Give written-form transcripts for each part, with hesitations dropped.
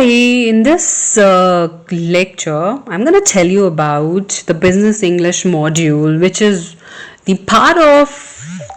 In this lecture, I'm going to tell you about the Business English module, which is the part of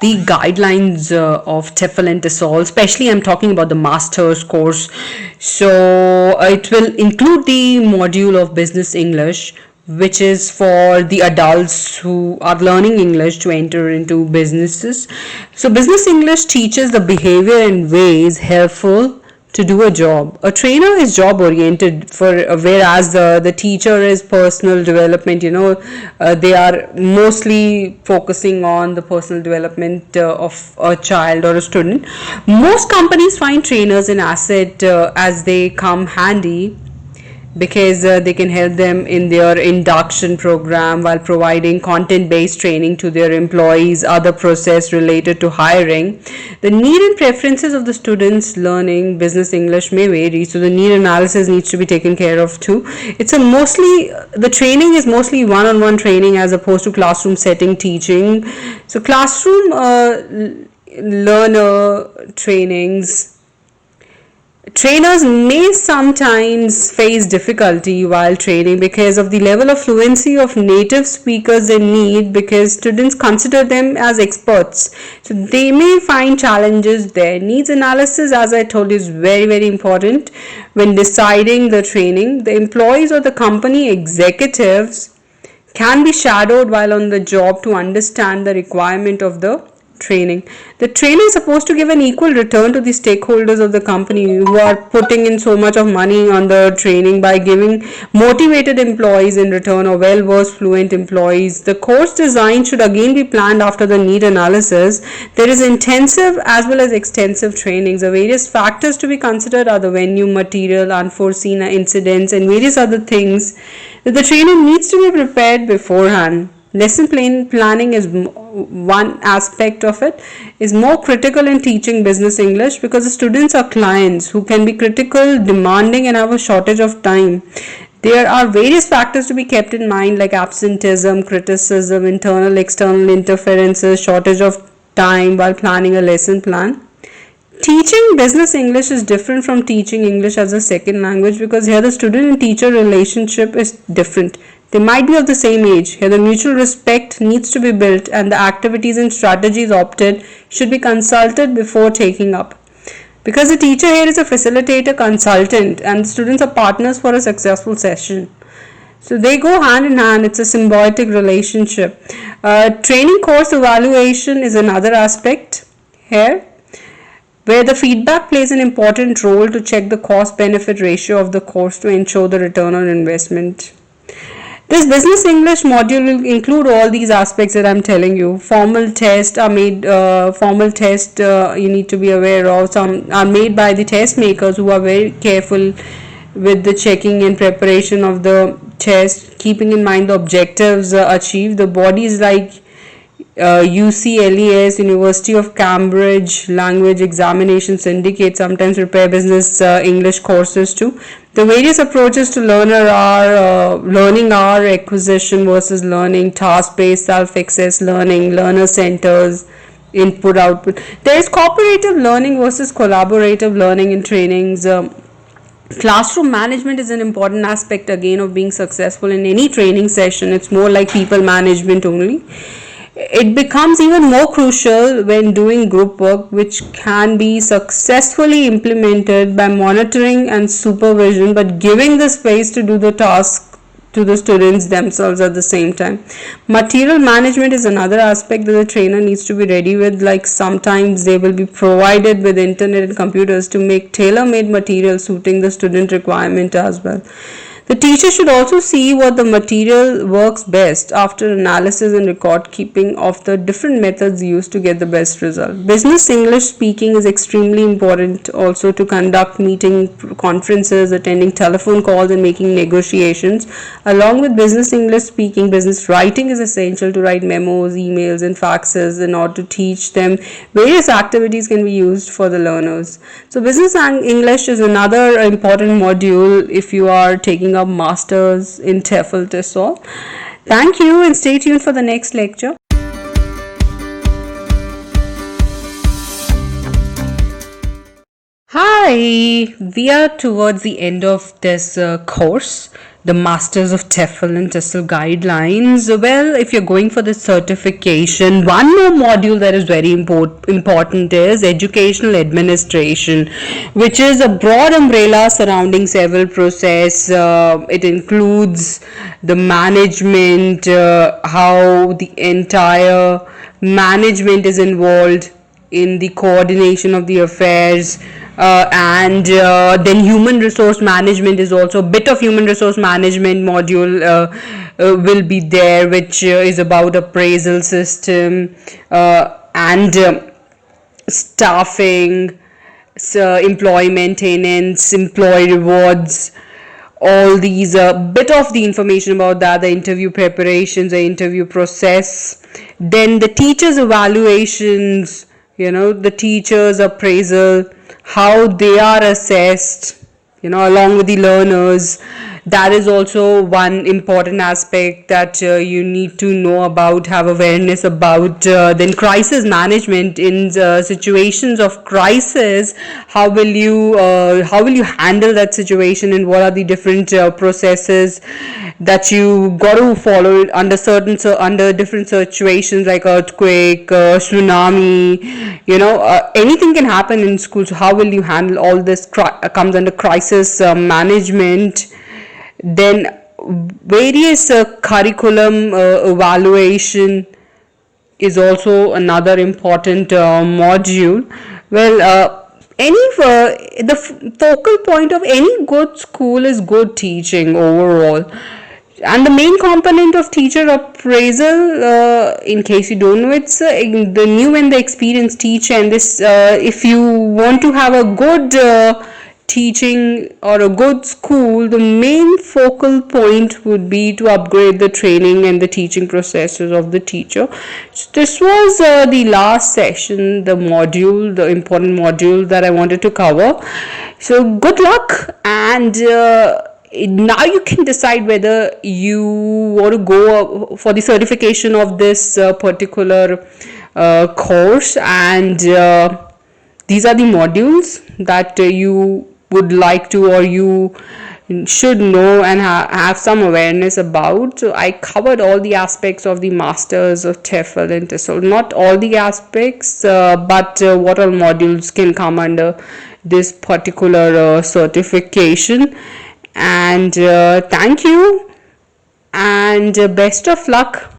the guidelines of TEFL and TESOL. Especially, I'm talking about the Masters course. So, it will include the module of Business English, which is for the adults who are learning English to enter into businesses. So, Business English teaches the behavior and ways helpful to do a job. A trainer is job oriented, for whereas the teacher is personal development. They are mostly focusing on the personal development of a child or a student. Most companies find trainers an asset as they come handy because they can help them in their induction program while providing content based training to their employees, other process related to hiring. The need and preferences of the students learning business English may vary, so the need analysis needs to be taken care of too. The training is mostly one on one training as opposed to classroom setting teaching. So classroom learner trainers may sometimes face difficulty while training because of the level of fluency of native speakers they need, because students consider them as experts. So they may find challenges there. Needs analysis, as I told you, is very, very important when deciding the training. The employees or the company executives can be shadowed while on the job to understand the requirement of the training. The trainer is supposed to give an equal return to the stakeholders of the company who are putting in so much of money on the training by giving motivated employees in return, or well-versed fluent employees. The course design should again be planned after the need analysis. There is intensive as well as extensive trainings. The various factors to be considered are the venue, material, unforeseen incidents, and various other things that the trainer needs to be prepared beforehand. Lesson planning is one aspect of it, is more critical in teaching business English because the students are clients who can be critical, demanding, and have a shortage of time. There are various factors to be kept in mind like absenteeism, criticism, internal, external interferences, shortage of time while planning a lesson plan. Teaching business English is different from teaching English as a second language because here the student and teacher relationship is different. They might be of the same age. Here the mutual respect needs to be built and the activities and strategies opted should be consulted before taking up. Because the teacher here is a facilitator, consultant, and the students are partners for a successful session. So they go hand in hand. It's a symbiotic relationship. Training course evaluation is another aspect here, where the feedback plays an important role to check the cost-benefit ratio of the course to ensure the return on investment. This business English module will include all these aspects that I'm telling you. Formal tests you need to be aware of. Some are made by the test makers who are very careful with the checking and preparation of the test, keeping in mind the objectives achieved. The bodies like UCLES, University of Cambridge Language Examination Syndicate sometimes prepare business English courses too. The various approaches to learning are acquisition versus learning, task-based, self-access learning, learner centers, input output. There is cooperative learning versus collaborative learning in trainings. Classroom management is an important aspect again of being successful in any training session. It's more like people management only. It becomes even more crucial when doing group work, which can be successfully implemented by monitoring and supervision, but giving the space to do the task to the students themselves at the same time. Material management is another aspect that the trainer needs to be ready with, like sometimes they will be provided with internet and computers to make tailor-made material suiting the student requirement as well. The teacher should also see what the material works best after analysis and record keeping of the different methods used to get the best result. Business English speaking is extremely important also to conduct meeting, conferences, attending telephone calls, and making negotiations. Along with business English speaking, business writing is essential to write memos, emails, and faxes in order to teach them. Various activities can be used for the learners. So business English is another important module if you are taking up Masters in TEFL TESOL. Thank you and stay tuned for the next lecture. Hi. Hi, we are towards the end of this course, the Masters of TEFL and TESOL guidelines. Well, if you're going for the certification, one more module that is very important is educational administration, which is a broad umbrella surrounding several process. It includes the management, how the entire management is involved in the coordination of the affairs, and then human resource management is also a bit of human resource management module will be there, which is about appraisal system, and staffing, so employee maintenance, employee rewards, all these bit of the information about that, the interview preparations, the interview process, then the teachers evaluations, the teachers appraisal, how they are assessed, along with the learners. That is also one important aspect that you need to know about, have awareness about. Then crisis management, in situations of crisis, how will you handle that situation, and what are the different processes that you got to follow under different situations like earthquake, tsunami, anything can happen in school. So how will you handle all this? Comes under crisis management. Then various curriculum evaluation is also another important module. Well, the focal point of any good school is good teaching overall. And the main component of teacher appraisal, in case you don't know, it's the new and the experienced teacher. And this, if you want to have a good teaching or a good school, the main focal point would be to upgrade the training and the teaching processes of the teacher. So this was the last session, the important module that I wanted to cover. So good luck, and now you can decide whether you want to go for the certification of this particular course. And these are the modules that you would like to, or you should know and have some awareness about. So I covered all the aspects of the Masters of TEFL and TESOL. Not all the aspects, but what all modules can come under this particular certification. And thank you, and best of luck.